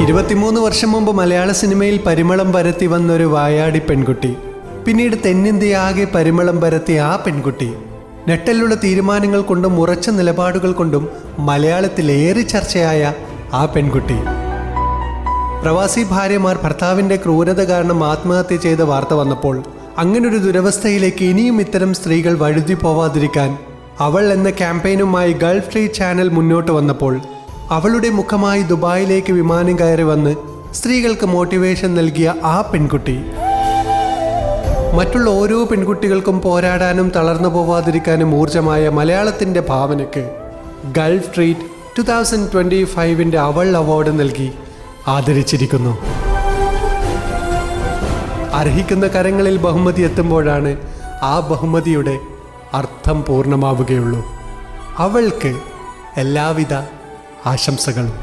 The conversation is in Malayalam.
23 വർഷം മുമ്പ് മലയാള സിനിമയിൽ പരിമളം പരത്തി വന്നൊരു വായാടി പെൺകുട്ടി, പിന്നീട് തെന്നിന്ത്യയാകെ പരിമളം പരത്തിയ ആ പെൺകുട്ടി, നെട്ടലുള്ള തീരുമാനങ്ങൾ കൊണ്ടും ഉറച്ച നിലപാടുകൾ കൊണ്ടും മലയാളത്തിലേറെ ചർച്ചയായ ആ പെൺകുട്ടി. പ്രവാസി ഭാര്യമാർ ഭർത്താവിൻ്റെ ക്രൂരത കാരണം ആത്മഹത്യ ചെയ്ത വാർത്ത വന്നപ്പോൾ അങ്ങനൊരു ദുരവസ്ഥയിലേക്ക് ഇനിയും ഇത്തരം സ്ത്രീകൾ വഴുതി പോവാതിരിക്കാൻ അവൾ എന്ന ക്യാമ്പയിനുമായി ഗൾഫ് ട്രീറ്റ് ചാനൽ മുന്നോട്ട് വന്നപ്പോൾ അവളുടെ മുഖമായി ദുബായിലേക്ക് വിമാനം കയറി വന്ന് സ്ത്രീകൾക്ക് മോട്ടിവേഷൻ നൽകിയ ആ പെൺകുട്ടി, മറ്റുള്ള ഓരോ പെൺകുട്ടികൾക്കും പോരാടാനും തളർന്നു പോവാതിരിക്കാനും ഊർജമായ മലയാളത്തിൻ്റെ ഭാവനയ്ക്ക് ഗൾഫ് ട്രീറ്റ് 2025 അവൾ അവാർഡ് നൽകി ആദരിച്ചിരിക്കുന്നു. അർഹിക്കുന്ന കരങ്ങളിൽ ബഹുമതി എത്തുമ്പോഴാണ് ആ ബഹുമതിയുടെ അർത്ഥം പൂർണ്ണമാവുകയുള്ളൂ. അവൾക്ക് എല്ലാവിധ ആശംസകളും.